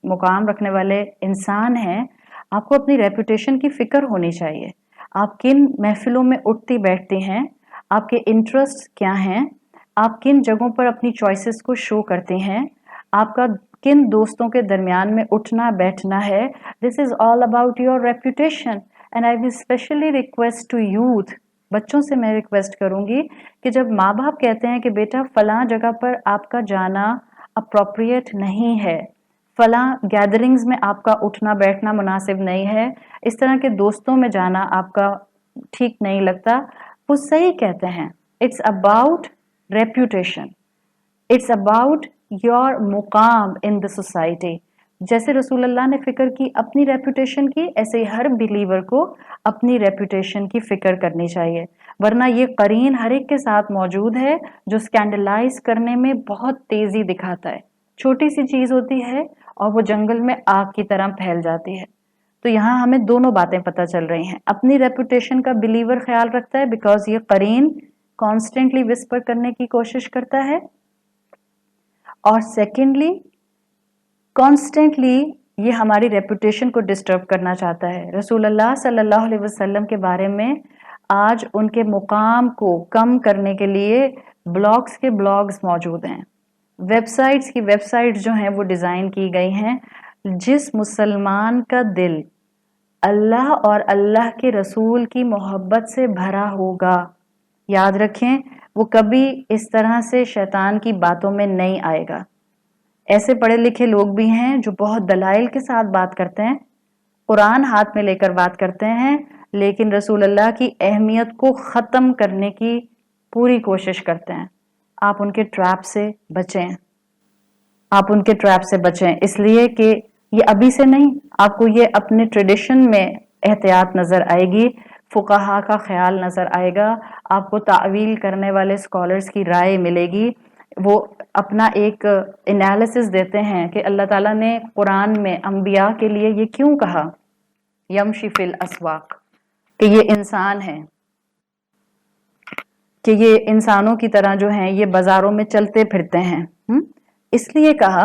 मुकाम रखने वाले इंसान हैं, आपको अपनी रेपुटेशन की फिक्र होनी चाहिए। आप किन महफिलों में उठती बैठती हैं, आपके इंटरेस्ट क्या हैं, आप किन जगहों पर अपनी चॉइसेस को शो करते हैं, आपका किन दोस्तों के दरमियान में उठना बैठना है। This is all about your reputation and I will specially request to youth, बच्चों से मैं रिक्वेस्ट करूंगी कि जब माँ बाप कहते हैं कि बेटा फलां जगह पर आपका जाना अप्रोप्रिएट नहीं है, फलां गैदरिंग्स में आपका उठना बैठना मुनासिब नहीं है, इस तरह के दोस्तों में जाना आपका ठीक नहीं लगता, वो सही कहते हैं। It's about reputation, it's about your मुकाम इन द सोसाइटी। जैसे रसूलुल्लाह ने फिक्र की अपनी रेपुटेशन की, ऐसे ही हर बिलीवर को अपनी रेपुटेशन की फिक्र करनी चाहिए, वरना ये करीन हर एक के साथ मौजूद है जो स्कैंडलाइज करने में बहुत तेजी दिखाता है। छोटी सी चीज होती है और वो जंगल में आग की तरह फैल जाती है। तो यहाँ हमें दोनों बातें पता चल रही हैं। अपनी रेपुटेशन का बिलीवर ख्याल रखता है बिकॉज ये करीन कॉन्स्टेंटली विस्पर करने की कोशिश करता है, और सेकेंडली कॉन्स्टेंटली ये हमारी रेपुटेशन को डिस्टर्ब करना चाहता है। रसूलुल्लाह सल्लल्लाहु अलैहि वसल्लम के बारे में आज उनके मुकाम को कम करने के लिए ब्लॉग्स के ब्लॉग्स मौजूद हैं, वेबसाइट्स की वेबसाइट्स जो हैं वो डिज़ाइन की गई हैं। जिस मुसलमान का दिल अल्लाह और अल्लाह के रसूल की मोहब्बत से भरा होगा, याद रखें, वो कभी इस तरह से शैतान की बातों में नहीं आएगा। ऐसे पढ़े लिखे लोग भी हैं जो बहुत दलाइल के साथ बात करते हैं, कुरान हाथ में लेकर बात करते हैं, लेकिन रसूलुल्लाह की अहमियत को ख़त्म करने की पूरी कोशिश करते हैं। आप उनके ट्रैप से बचें, आप उनके ट्रैप से बचें, इसलिए कि ये अभी से नहीं, आपको ये अपने ट्रेडिशन में एहतियात नज़र आएगी, फुकाहा का ख्याल नज़र आएगा, आपको तावील करने वाले स्कॉलर्स की राय मिलेगी। वो अपना एक एनालिसिस देते हैं कि अल्लाह ताला ने कुरान में अंबिया के लिए ये क्यों कहा यमशी फिल अस्वाक, कि ये इंसान है, कि ये इंसानों की तरह जो हैं ये बाजारों में चलते फिरते हैं। इसलिए कहा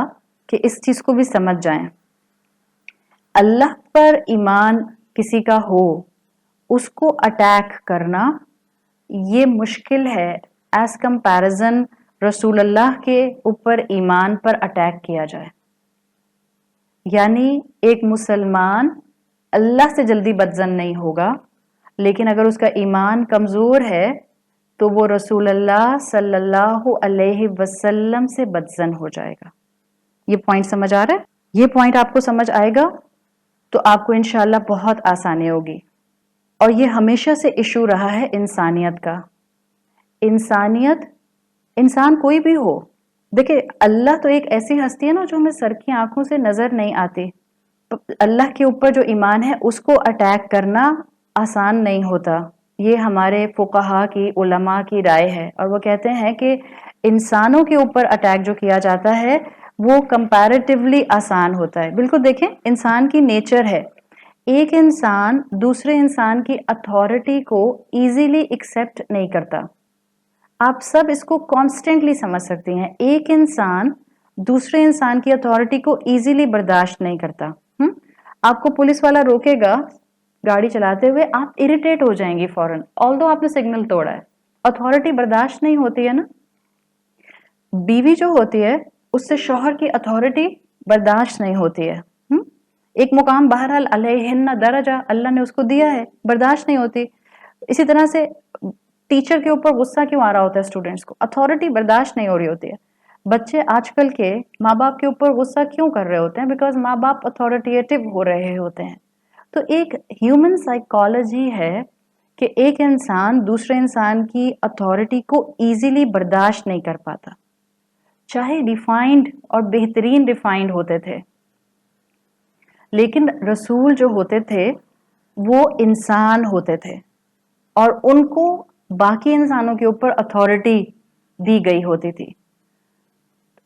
कि इस चीज को भी समझ जाएं। अल्लाह पर ईमान किसी का हो, उसको अटैक करना ये मुश्किल है एज कंपैरिजन रसूलुल्लाह के ऊपर ईमान पर अटैक किया जाए। यानी एक मुसलमान अल्लाह से जल्दी बदजन नहीं होगा, लेकिन अगर उसका ईमान कमजोर है तो वो रसूलुल्लाह सल्लल्लाहु अलैहि वसल्लम से बदजन हो जाएगा। ये पॉइंट समझ आ रहा है? ये पॉइंट आपको समझ आएगा तो आपको इंशाल्लाह बहुत आसानी होगी। और ये हमेशा से इशू रहा है इंसानियत का। इंसानियत, इंसान कोई भी हो, देखिए अल्लाह तो एक ऐसी हस्ती है ना जो हमें सर की आंखों से नजर नहीं आती। अल्लाह के ऊपर जो ईमान है उसको अटैक करना आसान नहीं होता। ये हमारे फुकाहा की, उलमा की राय है, और वो कहते हैं कि इंसानों के ऊपर अटैक जो किया जाता है वो कंपैरेटिवली आसान होता है। बिल्कुल देखें, इंसान की नेचर है, एक इंसान दूसरे इंसान की अथॉरिटी को इजीली एक्सेप्ट नहीं करता। आप सब इसको कॉन्स्टेंटली समझ सकते हैं, एक इंसान दूसरे इंसान की अथॉरिटी को इजीली बर्दाश्त नहीं करता। आपको पुलिस वाला रोकेगा गाड़ी चलाते हुए, आप इरिटेट हो जाएंगी फौरन, ऑल्दो आपने सिग्नल तोड़ा है, अथॉरिटी बर्दाश्त नहीं होती है ना। बीवी जो होती है उससे शौहर की अथॉरिटी बर्दाश्त नहीं होती है। एक मुकाम बहरहाल अलैहिन्ना दरजा अल्लाह ने उसको दिया है, बर्दाश्त नहीं होती। इसी तरह से टीचर के ऊपर गुस्सा क्यों आ रहा होता है स्टूडेंट्स को, अथॉरिटी बर्दाश्त नहीं हो रही होती है। बच्चे आजकल के माँ बाप के ऊपर गुस्सा क्यों कर रहे होते हैं, बिकॉज माँ बाप अथॉरिटेटिव हो रहे होते हैं। तो एक ह्यूमन साइकोलॉजी है कि एक इंसान दूसरे इंसान की अथॉरिटी को इजीली बर्दाश्त नहीं कर पाता, चाहे रिफाइंड और बेहतरीन रिफाइंड होते थे। लेकिन रसूल जो होते थे वो इंसान होते थे और उनको बाकी इंसानों के ऊपर अथॉरिटी दी गई होती थी।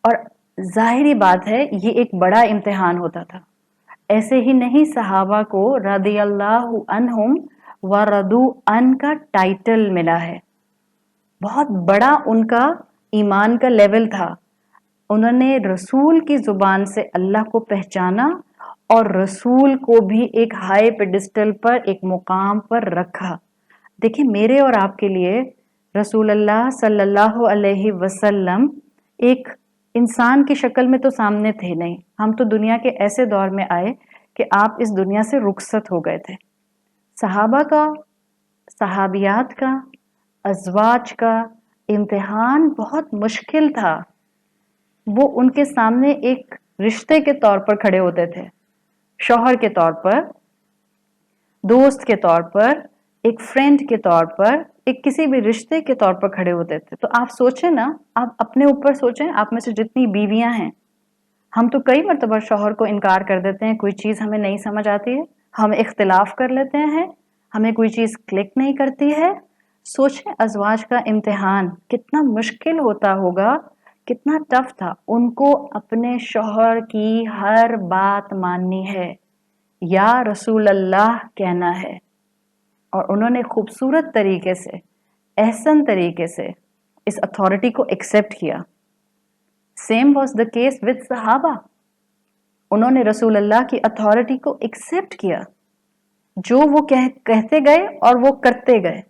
और जाहिरी बात है ये एक बड़ा इम्तिहान होता था। ऐसे ही नहीं सहाबा को रदियल्लाहु अन्हुम व रदू अन का टाइटल मिला है, बहुत बड़ा उनका ईमान का लेवल था। انہوں نے رسول کی زبان سے اللہ کو پہچانا اور رسول کو بھی ایک ہائی پیڈسٹل پر ایک مقام پر رکھا. دیکھیں میرے اور آپ کے لیے رسول اللہ صلی اللہ علیہ وسلم ایک انسان کی شکل میں تو سامنے تھے نہیں. ہم تو دنیا کے ایسے دور میں آئے کہ آپ اس دنیا سے رخصت ہو گئے تھے. صحابہ کا، صحابیات کا، ازواج کا امتحان بہت مشکل تھا. وہ ان کے سامنے ایک رشتے کے طور پر کھڑے ہوتے تھے، شوہر کے طور پر، دوست کے طور پر، ایک فرینڈ کے طور پر، ایک کسی بھی رشتے کے طور پر کھڑے ہوتے تھے. تو آپ سوچیں نا، آپ اپنے اوپر سوچیں، آپ میں سے جتنی بیویاں ہیں، ہم تو کئی مرتبہ شوہر کو انکار کر دیتے ہیں. کوئی چیز ہمیں نہیں سمجھ آتی ہے، ہم اختلاف کر لیتے ہیں، ہمیں کوئی چیز کلک نہیں کرتی ہے. سوچیں ازواج کا امتحان کتنا مشکل ہوتا ہوگا، کتنا ٹف تھا. ان کو اپنے شوہر کی ہر بات ماننی ہے، یا رسول اللہ کہنا ہے، اور انہوں نے خوبصورت طریقے سے، احسن طریقے سے اس اتھارٹی کو ایکسیپٹ کیا. Same was the case with صحابہ. انہوں نے رسول اللہ کی اتھارٹی کو ایکسیپٹ کیا. جو وہ کہتے گئے اور وہ کرتے گئے.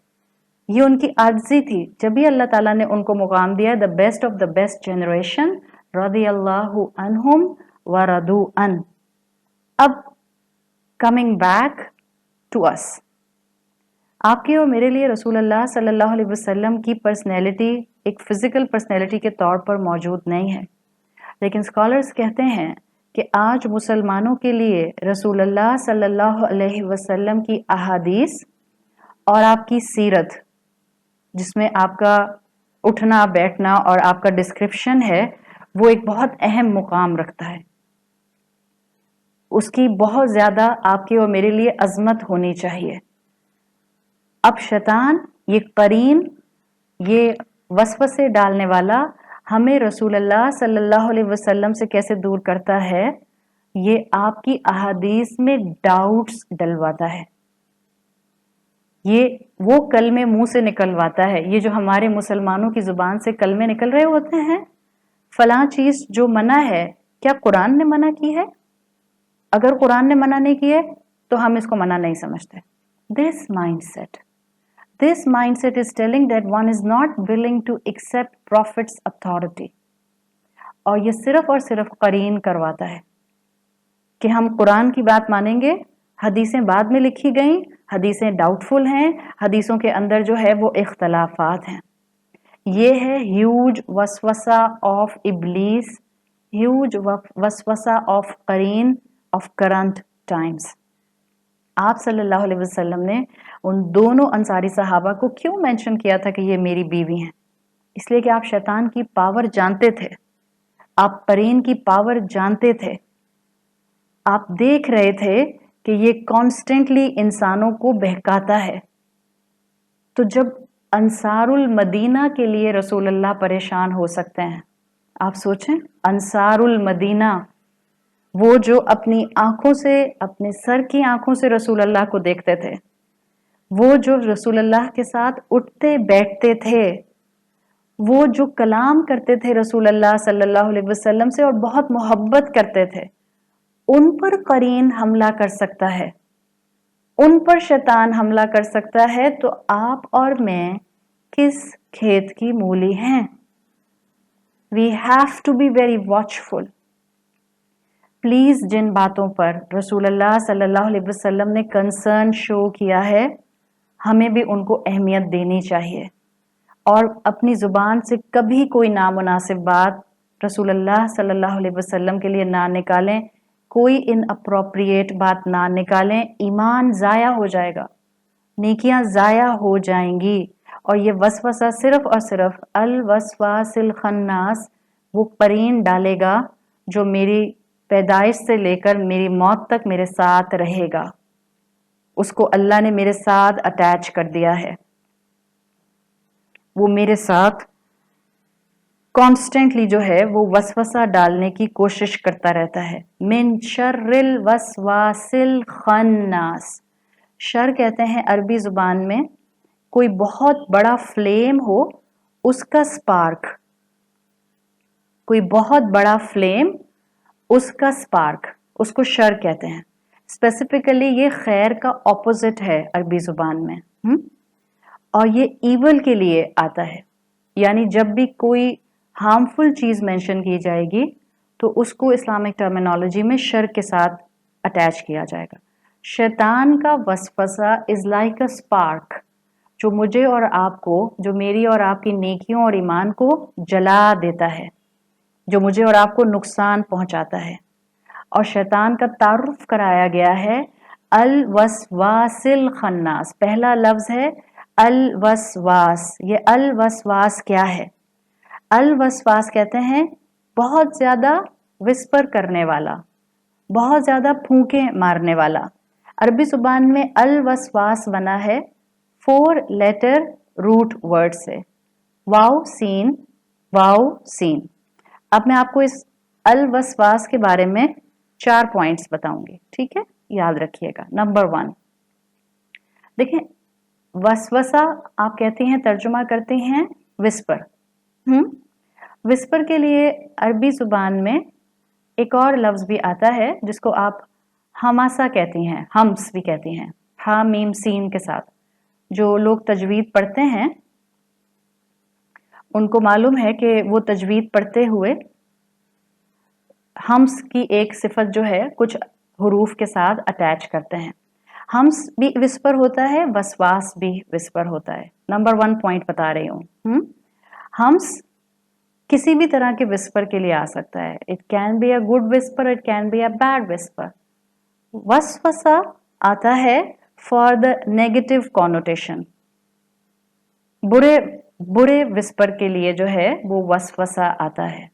یہ ان کی عاجزی تھی. جب بھی اللہ تعالیٰ نے ان کو مقام دیا the best of the best generation, رضی اللہ عنہم ورضوا عنہ. اب کمنگ بیک ٹو اس، آپ کے اور میرے لیے رسول اللہ صلی اللہ علیہ وسلم کی پرسنالٹی ایک فزیکل پرسنالٹی کے طور پر موجود نہیں ہے، لیکن اسکالرز کہتے ہیں کہ آج مسلمانوں کے لیے رسول اللہ صلی اللہ علیہ وسلم کی احادیث اور آپ کی سیرت، جس میں آپ کا اٹھنا بیٹھنا اور آپ کا ڈسکرپشن ہے، وہ ایک بہت اہم مقام رکھتا ہے. اس کی بہت زیادہ آپ کی اور میرے لیے عظمت ہونی چاہیے. اب شیطان، یہ قرین، یہ وسوسے ڈالنے والا ہمیں رسول اللہ صلی اللہ علیہ وسلم سے کیسے دور کرتا ہے؟ یہ آپ کی احادیث میں ڈاؤٹس ڈلواتا ہے، یہ وہ کلمے منہ سے نکلواتا ہے. یہ جو ہمارے مسلمانوں کی زبان سے کلمے نکل رہے ہوتے ہیں، فلاں چیز جو منع ہے، کیا قرآن نے منع کی ہے؟ اگر قرآن نے منع نہیں کی ہے تو ہم اس کو منع نہیں سمجھتے. This mindset is telling that one is not willing to accept Prophet's authority. اور یہ صرف اور صرف قرین کرواتا ہے کہ ہم قرآن کی بات مانیں گے. حدیثیں بعد میں لکھی گئیں، حدیثیں ڈاؤٹ فل ہیں، حدیثوں کے اندر جو ہے وہ اختلافات ہیں. یہ ہے ہیوج وسوسہ آف ابلیس، ہیوج وسوسہ آف قرین آف کرنٹ ٹائمز. آپ صلی اللہ علیہ وسلم نے ان دونوں انصاری صحابہ کو کیوں مینشن کیا تھا کہ یہ میری بیوی ہیں؟ اس لیے کہ آپ شیطان کی پاور جانتے تھے، آپ قرین کی پاور جانتے تھے. آپ دیکھ رہے تھے کہ یہ کانسٹنٹلی انسانوں کو بہکاتا ہے. تو جب انصار المدینہ کے لیے رسول اللہ پریشان ہو سکتے ہیں، آپ سوچیں، انصار المدینہ، وہ جو اپنی آنکھوں سے، اپنے سر کی آنکھوں سے رسول اللہ کو دیکھتے تھے، وہ جو رسول اللہ کے ساتھ اٹھتے بیٹھتے تھے، وہ جو کلام کرتے تھے رسول اللہ صلی اللہ علیہ وسلم سے اور بہت محبت کرتے تھے، ان پر قرین حملہ کر سکتا ہے، ان پر شیطان حملہ کر سکتا ہے، تو آپ اور میں کس کھیت کی مولی ہیں؟ We have to be very watchful. Please جن باتوں پر رسول اللہ صلی اللہ علیہ وسلم نے کنسرن شو کیا ہے، ہمیں بھی ان کو اہمیت دینی چاہیے، اور اپنی زبان سے کبھی کوئی نامناسب بات رسول اللہ صلی اللہ علیہ وسلم کے لیے نہ نکالیں، کوئی ان اپروپریٹ بات نہ نکالیں. ایمان ضائع ہو جائے گا، نیکیاں ضائع ہو جائیں گی. اور یہ وسوسہ صرف اور صرف الوسواس الخناس، وہ قرین ڈالے گا جو میری پیدائش سے لے کر میری موت تک میرے ساتھ رہے گا. اس کو اللہ نے میرے ساتھ اٹیچ کر دیا ہے، وہ میرے ساتھ کانسٹنٹلی جو ہے وہ وسوسہ ڈالنے کی کوشش کرتا رہتا ہے. من شر الوسواس الخناس. شر کہتے ہیں عربی زبان میں کوئی بہت بڑا فلیم ہو، اس کا سپارک. कोई बहुत बड़ा फ्लेम, उसका स्पार्क, उसको शर कहते हैं। स्पेसिफिकली ये खैर का ऑपोजिट है अरबी जुबान में। और ये ईवल के लिए आता है, यानी जब भी कोई हार्मफुल चीज मेंशन की जाएगी तो उसको इस्लामिक टर्मिनोलॉजी में शर के साथ अटैच किया जाएगा। शैतान का वसवसा इज लाइक अ स्पार्क, जो मुझे और आपको, जो मेरी और आपकी नेकियों और ईमान को जला देता है, जो मुझे और आपको नुकसान पहुंचाता है। और शैतान का तारुफ कराया गया है अल वसवासिल खन्नास। पहला लफ्ज है अल वसवास। ये अल वसवास क्या है? अल वसवास कहते हैं बहुत ज्यादा विस्पर करने वाला, बहुत ज्यादा फूंके मारने वाला। अरबी जुबान में अल वसवास बना है 4 लेटर रूट वर्ड से, वाव सीन, वाव सीन। अब मैं आपको इस अल वसवास के बारे में 4 पॉइंट्स बताऊंगी, ठीक है, याद रखिएगा। नंबर 1, देखें, वसवसा आप कहती हैं, तर्जुमा करती हैं विस्पर। विस्पर के लिए अरबी जुबान में एक और लफ्ज भी आता है जिसको आप हमासा कहती हैं, हम्स भी कहती हैं, हा मीम सीन के साथ। जो लोग तजवीद पढ़ते हैं उनको मालूम है कि वो तजवीद पढ़ते हुए हम्स की एक सिफत जो है कुछ हुरूफ के साथ अटैच करते हैं। हम्स भी विस्पर होता है, वसवास भी विस्पर होता है। नंबर 1 पॉइंट बता रही हूँ। हम्स किसी भी तरह के विस्पर के लिए आ सकता है। It can be a good whisper, it can be a bad whisper. वसवसा आता है फॉर द नेगेटिव कॉनोटेशन। बुरे विस्पर के लिए जो है वो वसवसा आता है।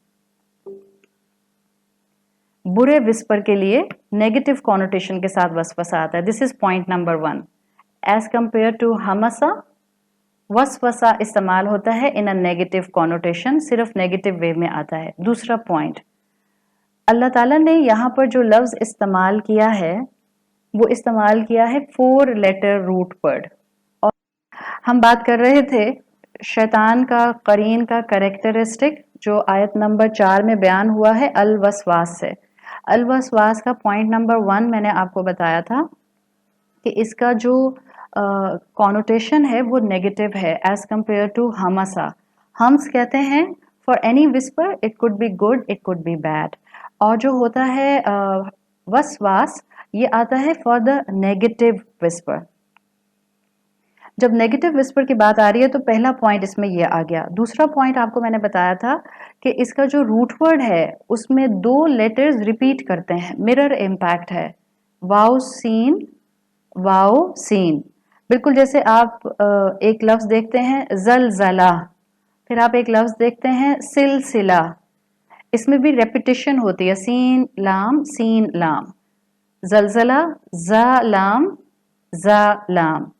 बुरे विस्पर के लिए नेगेटिव कॉनोटेशन के साथ वसवसा आता है। This is point number 1। As compare to हमसा, वसवसा इस्तेमाल होता है इन अ नेगेटिव कॉनोटेशन, सिर्फ नेगेटिव वे में आता है। दूसरा पॉइंट, अल्लाह ताला ने यहाँ पर जो लफ्ज इस्तेमाल किया है वो इस्तेमाल किया है 4 लेटर रूट वर्ड। और हम बात कर रहे थे शैतान का, करीन का कैरेक्टरिस्टिक जो आयत नंबर 4 में बयान हुआ है अल वसवास से। अल वसवास का पॉइंट नंबर 1 मैंने आपको बताया था कि इसका जो कॉनोटेशन है वो नेगेटिव है एज कंपेयर टू हमसा। हम्स कहते हैं for any whisper, it could be good, it could be bad. और जो होता है वसवास, ये आता है फॉर द नेगेटिव विस्पर। जब नेगेटिव विस्पर की बात आ रही है तो पहला पॉइंट इसमें ये आ गया। दूसरा पॉइंट आपको मैंने बताया था कि इसका जो रूट वर्ड है उसमें 2 लेटर्स रिपीट करते हैं, मिरर इम्पैक्ट है, वाओ सीन, वाओ सीन। बिल्कुल जैसे आप एक लफ्ज देखते हैं जलजला, फिर आप एक लफ्ज देखते हैं सिलसिला, इसमें भी रेपिटेशन होती है, सीन लाम, जलजला जा लाम।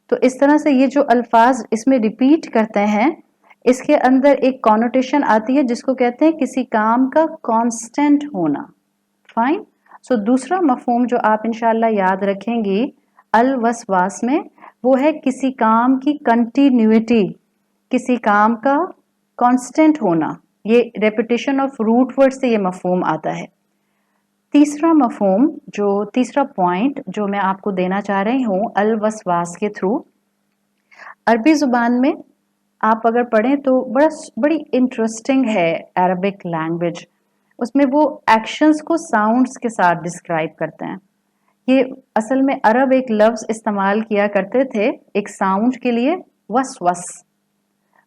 तो इस तरह से ये जो अल्फाज इसमें रिपीट करते हैं, इसके अंदर एक कॉनोटेशन आती है जिसको कहते हैं किसी काम का कांस्टेंट होना। फाइन। सो दूसरा मफहूम जो आप इंशाल्लाह याद रखेंगी अल वसवास में, वो है किसी काम की कंटिन्यूटी, किसी काम का कांस्टेंट होना। ये रेपिटेशन ऑफ रूट वर्ड से ये मफहूम आता है। तीसरा मफहूम, जो तीसरा पॉइंट जो मैं आपको देना चाह रही हूँ अल वसवास के थ्रू, अरबी जुबान में आप अगर पढ़ें तो बड़ी इंटरेस्टिंग है अरबिक लैंग्वेज। उसमें वो एक्शंस को साउंड्स के साथ डिस्क्राइब करते हैं। ये असल में अरब एक लफ्ज इस्तेमाल किया करते थे एक साउंड के लिए, वसवस।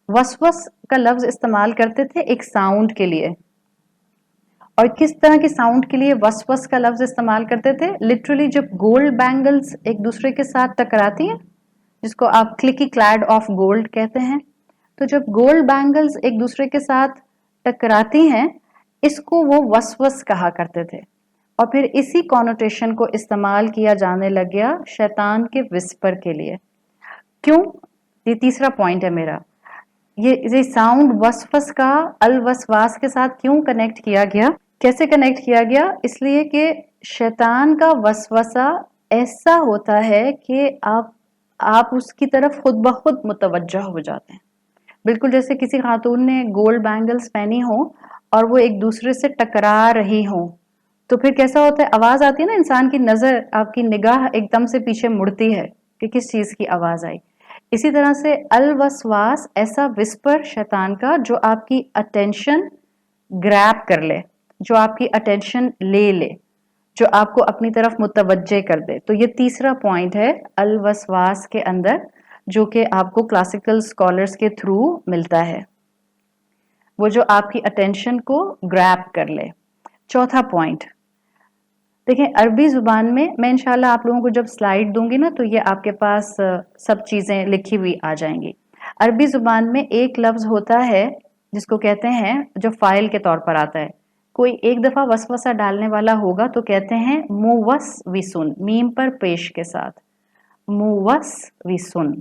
वसवस का लफ्ज इस्तेमाल करते थे एक साउंड के लिए। और किस तरह के साउंड के लिए वसवस का लफ्ज इस्तेमाल करते थे? लिटरली जब गोल्ड बैंगल्स एक दूसरे के साथ टकराती हैं, जिसको आप क्लिकी क्लैड ऑफ गोल्ड कहते हैं, तो जब गोल्ड बैंगल्स एक दूसरे के साथ टकराती हैं, इसको वो वसवस कहा करते थे। और फिर इसी कॉनोटेशन को इस्तेमाल किया जाने लग गया शैतान के विस्पर के लिए। क्यों? ये तीसरा पॉइंट है मेरा। ये साउंड वसवस का अल वसवास के साथ क्यों कनेक्ट किया गया, कैसे कनेक्ट किया गया? इसलिए कि शैतान का वसवसा ऐसा होता है कि आप उसकी तरफ खुद ब खुद मुतवज्जह हो जाते हैं। बिल्कुल जैसे किसी खातून ने गोल्ड बैंगल्स पहनी हो और वो एक दूसरे से टकरा रही हों, तो फिर कैसा होता है, आवाज आती है ना, इंसान की नजर, आपकी निगाह एकदम से पीछे मुड़ती है कि किस चीज की आवाज आई। इसी तरह से अल वसवास ऐसा विस्पर शैतान का जो आपकी अटेंशन ग्रैब कर ले, जो आपकी अटेंशन ले ले, जो आपको अपनी तरफ मुतवज्जे कर दे। तो ये तीसरा पॉइंट है अल वसवास के अंदर, जो कि आपको क्लासिकल स्कॉलर्स के थ्रू मिलता है, वो जो आपकी अटेंशन को ग्रैब कर ले। चौथा पॉइंट देखें, अरबी जुबान में मैं इंशाल्लाह आप लोगों को जब स्लाइड दूंगी ना, तो ये आपके पास सब चीजें लिखी हुई आ जाएंगी। अरबी जुबान में एक लफ्ज होता है जिसको कहते हैं, जो फाइल के तौर पर आता है, कोई एक दफा वसवसा डालने वाला होगा तो कहते हैं मुवस्विसुन, मीम पर पेश के साथ, मुवस्विसुन।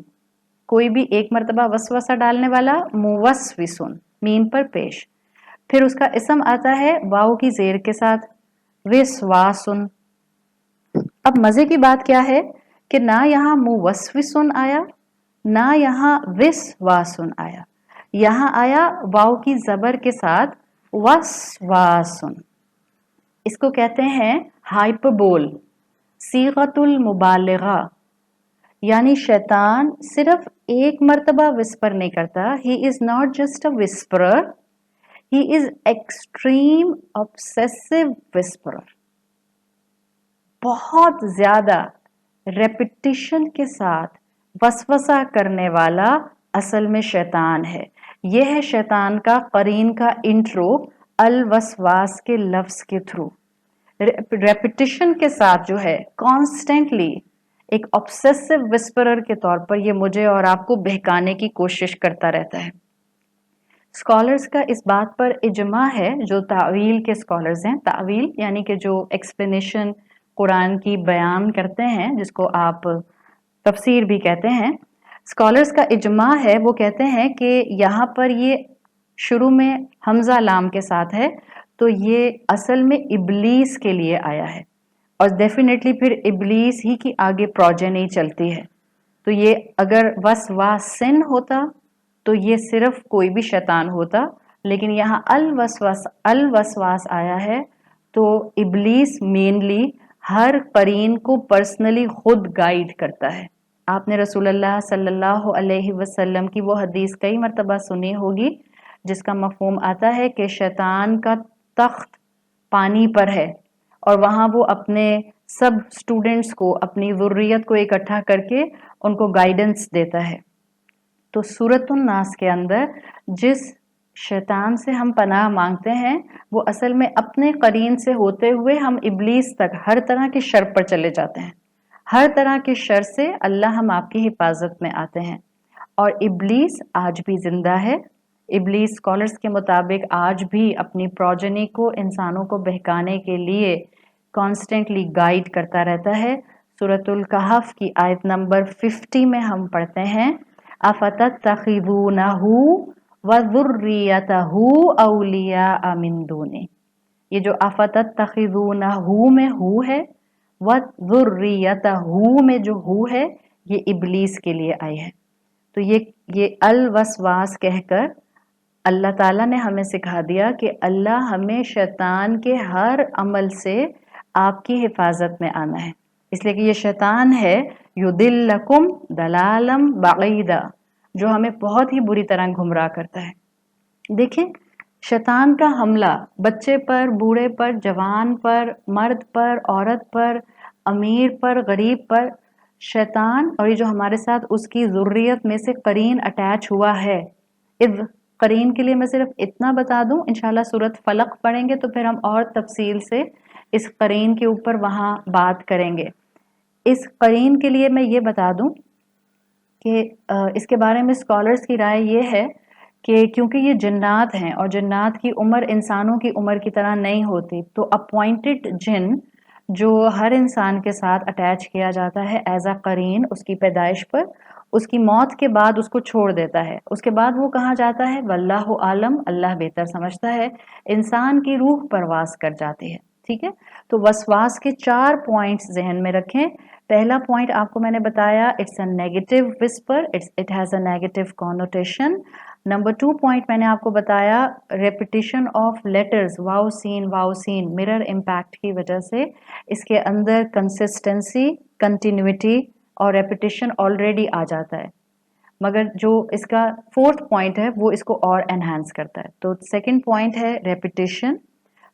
कोई भी एक मर्तबा वसवसा डालने वाला, मुवस्विसुन, मीम पर पेश। फिर उसका इसम आता है वाव की जेर के साथ, विस्वासुन। अब मजे की बात क्या है कि ना यहाँ मुवस्विसुन आया, ना यहाँ विस्वासुन आया, यहाँ आया वाव की जबर के साथ वस्वासुन। इसको कहते हैं हाइपरबोल, सीगतुल मुबालिगा, यानी शैतान सिर्फ एक मर्तबा विस्पर नहीं करता, he is not just a whisperer, he is extreme obsessive whisperer. बहुत ज्यादा रेपिटिशन के साथ वसवसा करने वाला असल में शैतान है। यह है शैतान का करीन का इंट्रो अल वसवास के लफ्ज के थ्रू। रेपिटिशन के साथ जो है, कॉन्स्टेंटली एक ऑब्सेसिव विस्परर के तौर पर ये मुझे और आपको बहकाने की कोशिश करता रहता है। स्कॉलर्स का इस बात पर इजमा है, जो तावील के स्कॉलर्स हैं, तावील यानी कि जो एक्सप्लेनेशन कुरान की बयान करते हैं, जिसको आप तफसीर भी कहते हैं, स्कॉलर्स का इजमा है, वो कहते हैं कि यहाँ पर ये शुरू में हमजा लाम के साथ है, तो ये असल में इबलीस के लिए आया है, और डेफिनेटली फिर इबलीस ही की आगे प्रोजेनी चलती है। तो ये अगर वसवासिन होता तो ये सिर्फ कोई भी शैतान होता, लेकिन यहाँ अल वसवास आया है, तो इबलीस मेनली हर करीन को पर्सनली खुद गाइड करता है। आपने रसूलुल्लाह सल्लल्लाहु अलैहि वसल्लम की वो हदीस कई मर्तबा सुनी होगी, जिसका मफहूम आता है कि शैतान का तख्त पानी पर है, और वहाँ वो अपने सब स्टूडेंट्स को, अपनी ज़ुर्रियत को इकट्ठा करके उनको गाइडेंस देता है। तो सूरतुन नास के अंदर जिस शैतान से हम पनाह मांगते हैं, वो असल में अपने करीन से होते हुए हम इबलीस तक हर तरह की शर पर चले जाते हैं। हर तरह के शर से अल्लाह हम आपकी हिफाजत में आते हैं। और इबलीस आज भी जिंदा है। इबलीस स्कॉलर्स के मुताबिक आज भी अपनी प्रोजेनी को, इंसानों को बहकाने के लिए कॉन्स्टेंटली गाइड करता रहता है। सूरतुल कहफ की आयत नंबर 50 में हम पढ़ते हैं, अफतत्तखिज़ूनहु व ज़ुर्रियतहु औलिया मिन दूनी। ये जो अफतत्तखिज़ूनहु में हु है, व ज़ुर्रियतहु में जो हु है, ये इबलीस के लिए आई है। तो ये अल वसवास कहकर अल्लाह ताला ने हमें सिखा दिया कि अल्लाह हमें शैतान के हर अमल से आपकी हिफाजत में आना है, इसलिए कि ये शैतान है युदिल्लकुम दलालम बईदा, जो हमें बहुत ही बुरी तरह गुमराह करता है। देखें, शैतान का हमला बच्चे पर, बूढ़े पर, जवान पर, मर्द पर, औरत पर, अमीर पर, गरीब पर, शैतान और ये जो हमारे साथ उसकी ज़ुर्रियत में से करीन अटैच हुआ है। इस करीन के लिए मैं सिर्फ इतना बता दूं, इंशाल्लाह सूरत फलक पढ़ेंगे तो फिर हम और तफसील से इस करीन के ऊपर वहाँ बात करेंगे। इस करीन के लिए मैं ये बता दूं कि इसके बारे में स्कॉलर्स की राय ये है कि क्योंकि ये जन्नात हैं और जन्नात की उम्र इंसानों की उम्र की तरह नहीं होती, तो अपॉइंटेड जिन जो हर इंसान के साथ अटैच किया जाता है एज अ करीन उसकी पैदाइश पर, उसकी मौत के बाद उसको छोड़ देता है। उसके बाद वो कहाँ जाता है, वल्लाहु आलम, अल्लाह बेहतर समझता है। इंसान की रूह परवास कर जाती है। ठीक है, तो वसवास के 4 पॉइंट्स जहन में रखें। पहला पॉइंट आपको मैंने बताया, it's a negative whisper, it has a negative connotation. Number 2 point मैंने आपको बताया, रेपिटेशन ऑफ लेटर्स, वाओ सीन मिरर इम्पैक्ट की वजह से इसके अंदर कंसिस्टेंसी, कंटिन्यूटी और रेपिटेशन ऑलरेडी आ जाता है, मगर जो इसका 4th पॉइंट है वो इसको और एनहांस करता है। तो 2nd पॉइंट है रेपिटेशन।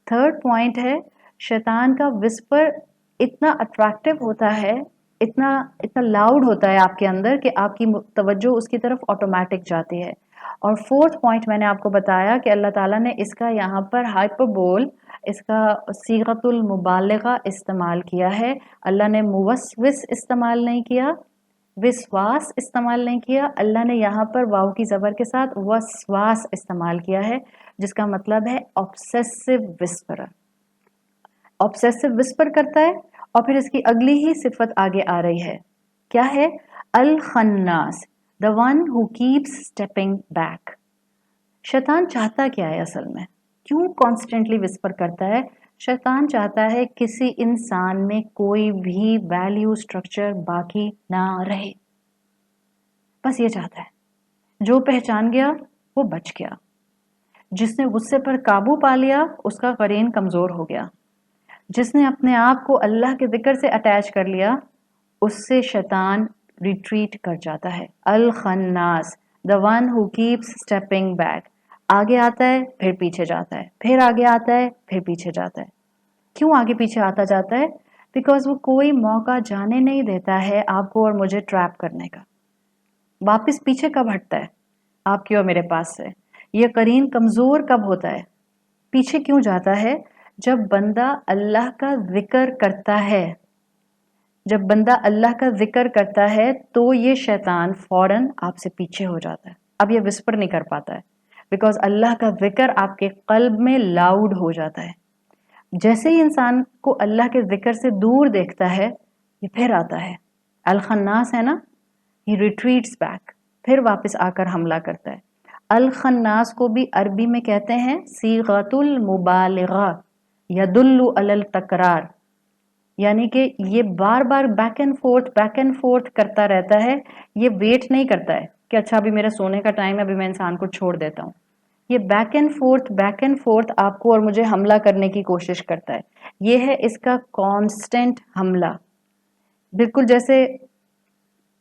3rd पॉइंट है शैतान का विस्पर इतना अट्रैक्टिव होता है, इतना इतना लाउड होता है आपके अंदर कि आपकी तवज्जो उसकी तरफ ऑटोमेटिक जाती है। और 4th पॉइंट मैंने आपको बताया कि अल्लाह ताला ने इसका यहाँ पर हाइपरबोल, इसका सीगतुल मुबालिगा इस्तेमाल किया है। अल्लाह ने मुवस्विस इस्तेमाल नहीं किया, विश्वास इस्तेमाल नहीं किया, अल्लाह ने यहाँ पर वाव की ज़बर के साथ वसवास इस्तेमाल किया है, जिसका मतलब है ऑब्सेसिव विस्परर। ऑब्सेसिव विस्पर करता है और फिर इसकी अगली ही सिफत आगे आ रही है, क्या है? अल खन्नास, the one who keeps stepping back. शैतान चाहता क्या है असल में? क्यों कॉन्स्टेंटली विस्पर करता है? शैतान चाहता है किसी इंसान में कोई भी वैल्यू स्ट्रक्चर बाकी ना रहे, बस ये चाहता है। जो पहचान गया वो बच गया, जिसने गुस्से पर काबू पा लिया उसका करीन कमजोर हो गया, जिसने अपने आप को अल्लाह के जिक्र से अटैच कर लिया उससे शैतान रिट्रीट कर जाता है। अल खन्नास, the one who keeps stepping back, आगे आता है फिर पीछे जाता है, फिर आगे आता है फिर पीछे जाता है। क्यों आगे पीछे आता जाता है? बिकॉज वो कोई मौका जाने नहीं देता है आपको और मुझे ट्रैप करने का। वापस पीछे कब हटता है आपकी और मेरे पास से? ये करीन कमजोर कब होता है? पीछे क्यों जाता है? जब बंदा अल्लाह का जिक्र करता है, जब बंदा अल्लाह का जिक्र करता है तो ये शैतान फौरन आपसे पीछे हो जाता है। अब ये विस्पर नहीं कर पाता है, बिकॉज अल्लाह का जिक्र आपके कल्ब में लाउड हो जाता है। जैसे ही इंसान को अल्लाह के जिक्र से दूर देखता है, ये फिर आता है। अल खन्नास है ना, ही रिट्रीट्स बैक, फिर वापस आकर हमला करता है। अल खन्नास को भी अरबी में कहते हैं सीगतुल मुबालिगा यदुल्लु अलल तकरार, यानी कि ये बार बार बैक एंड फोर्थ करता रहता है। ये वेट नहीं करता है कि अच्छा अभी मेरा सोने का टाइम है, अभी मैं इंसान को छोड़ देता हूँ। ये बैक एंड फोर्थ आपको और मुझे हमला करने की कोशिश करता है। ये है इसका कांस्टेंट हमला। बिल्कुल जैसे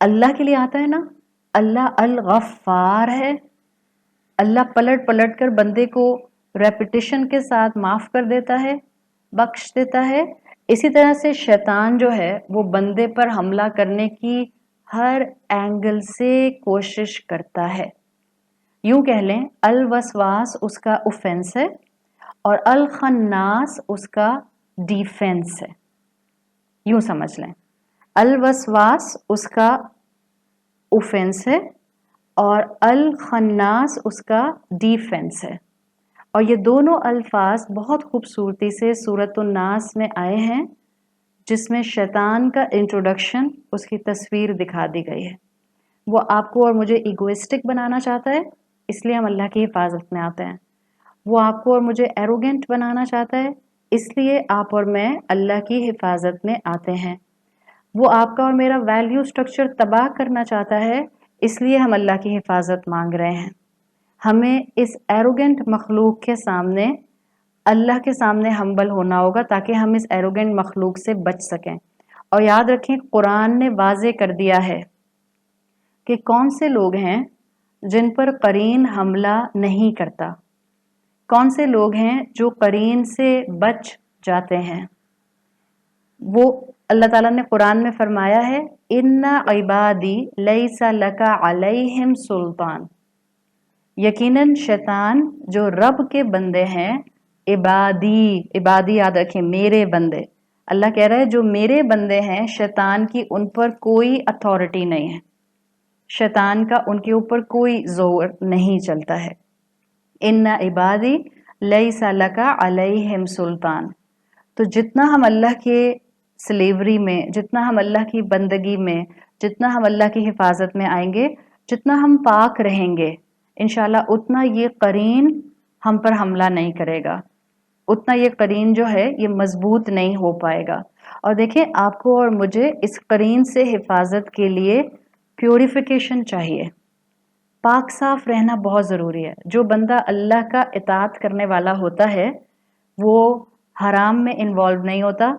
अल्लाह के लिए आता है ना, अल्लाह अल गफ्फार है, अल्लाह पलट पलट कर बंदे को रेपिटेशन के साथ माफ कर देता है, बख्श देता है। इसी तरह से शैतान जो है वो बंदे पर हमला करने की हर एंगल से कोशिश करता है। यूं कह लें अल वसवास उसका ऑफेंस है और अल खन्नास उसका डिफेंस है। यूं समझ लें, अल वसवास उसका ऑफेंस है और अल खन्नास उसका डिफेंस है। और ये दोनों अल्फाज बहुत खूबसूरती से सूरतुन नास में आए हैं, जिसमें शैतान का इंट्रोडक्शन, उसकी तस्वीर दिखा दी गई है। वो आपको और मुझे इगोइस्टिक बनाना चाहता है, इसलिए हम अल्लाह की हिफाजत में आते हैं। वो आपको और मुझे एरोगेंट बनाना चाहता है, इसलिए आप और मैं अल्लाह की हिफाजत में आते हैं। वो आपका और मेरा वैल्यू स्ट्रक्चर तबाह करना चाहता है, इसलिए हम अल्लाह की हिफाजत मांग रहे हैं। हमें इस एरोगेंट मखलूक के सामने, अल्लाह के सामने हम्बल होना होगा ताकि हम इस एरोगेंट मखलूक से बच सकें। और याद रखें, कुरान ने वाजे कर दिया है कि कौन से लोग हैं जिन पर करीन हमला नहीं करता, कौन से लोग हैं जो करीन से बच जाते हैं। वो अल्लाह ताला ने कुरान में फरमाया है, इन्ना इबादी लैसा लका अलैहिम सुल्तान, यकीनन शैतान जो रब के बंदे हैं, इबादी याद रखें, मेरे बंदे। अल्लाह कह रहा है जो मेरे बंदे हैं, शैतान की उन पर कोई अथॉरिटी नहीं है, शैतान का उनके ऊपर कोई जोर नहीं चलता है। इन्ना इबादी लैसा लका अलैहिम सुल्तान। तो जितना हम अल्लाह के स्लेवरी में, जितना हम अल्लाह की बंदगी में, जितना हम अल्लाह की हिफाजत में आएंगे, जितना हम पाक रहेंगे, इंशाल्लाह उतना ये करीन हम पर हमला नहीं करेगा, उतना ये करीन जो है ये मजबूत नहीं हो पाएगा। और देखें, आपको और मुझे इस करीन से हिफाजत के लिए प्योरिफिकेशन चाहिए। پاک صاف رہنا بہت ضروری ہے. جو بندہ اللہ کا اطاعت کرنے والا ہوتا ہے وہ حرام میں انوالو نہیں ہوتا،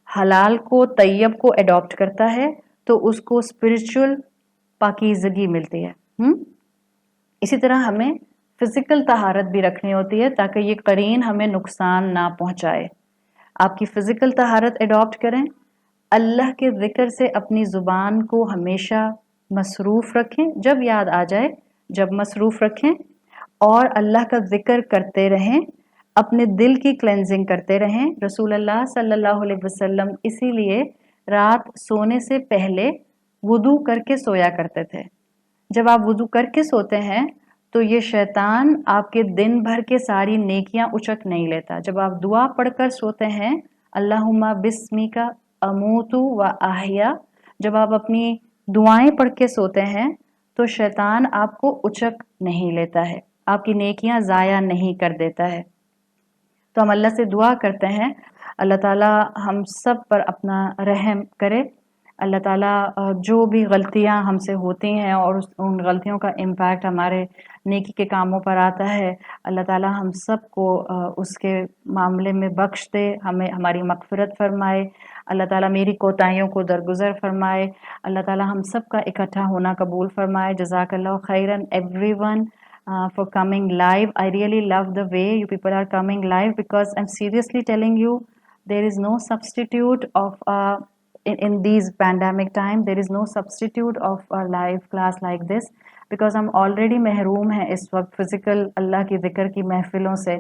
حلال کو طیب کو اڈاپٹ کرتا ہے تو اس کو اسپرچل پاکیزگی ملتی ہے. اسی طرح ہمیں فزیکل طہارت بھی رکھنی ہوتی ہے تاکہ یہ قرین ہمیں نقصان نہ پہنچائے. آپ کی فزیکل طہارت اڈاپٹ کریں، اللہ کے ذکر سے اپنی زبان کو ہمیشہ مصروف رکھیں، جب یاد آ جائے جب مصروف رکھیں، اور اللہ کا ذکر کرتے رہیں، اپنے دل کی کلینزنگ کرتے رہیں. رسول اللہ صلی اللہ علیہ وسلم اسی لیے رات سونے سے پہلے وضو کر کے سویا کرتے تھے. جب آپ وضو کر کے سوتے ہیں تو یہ شیطان آپ کے دن بھر کے ساری نیکیاں اچک نہیں لیتا. جب آپ دعا پڑھ کر سوتے ہیں اللہم بسمک اموت و احیا، جب آپ اپنی دعائیں پڑھ کے سوتے ہیں تو شیطان آپ کو اچک نہیں لیتا ہے، آپ کی نیکیاں ضائع نہیں کر دیتا ہے. تو ہم اللہ سے دعا کرتے ہیں اللہ تعالیٰ ہم سب پر اپنا رحم کرے. اللہ تعالیٰ جو بھی غلطیاں ہم سے ہوتی ہیں اور ان غلطیوں کا امپیکٹ ہمارے نیکی کے کاموں پر آتا ہے، اللہ تعالیٰ ہم سب کو اس کے معاملے میں بخش دے، ہمیں ہماری مغفرت فرمائے. اللہ تعالیٰ میری کوتاہیوں کو درگزر فرمائے. اللہ تعالیٰ ہم سب کا اکٹھا ہونا قبول فرمائے. جزاک اللہ خیراً everyone for coming live. I really love the way you people are coming live because I'm seriously telling you there is no substitute of in these pandemic time there is no substitute of a live class like this because ہم already محروم ہیں اس وقت physical اللہ کی ذکر کی محفلوں سے.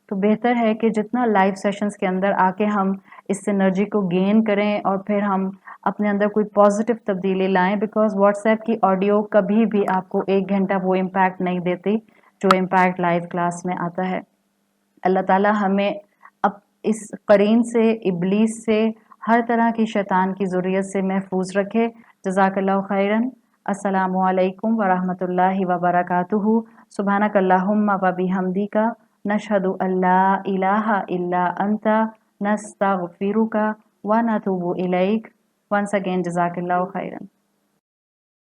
تو بہتر ہے کہ جتنا لائیو سیشنز کے اندر آ کے ہم اس انرجی کو گین کریں اور پھر ہم اپنے اندر کوئی پازیٹیو تبدیلی لائیں، بیکاز واٹس ایپ کی آڈیو کبھی بھی آپ کو 1 گھنٹہ وہ امپیکٹ نہیں دیتی جو امپیکٹ لائیو کلاس میں آتا ہے. اللہ تعالیٰ ہمیں اب اس قرین سے، ابلیس سے، ہر طرح کی شیطان کی ذریت سے محفوظ رکھے. جزاک اللہ خیراً. السلام علیکم ورحمۃ اللہ وبرکاتہ. سبحانک اللہم و بحمدک نشہد ان لا الہ الا انت نستغفرک ونتوب الیک. Once again, جزاک اللہ خیراً.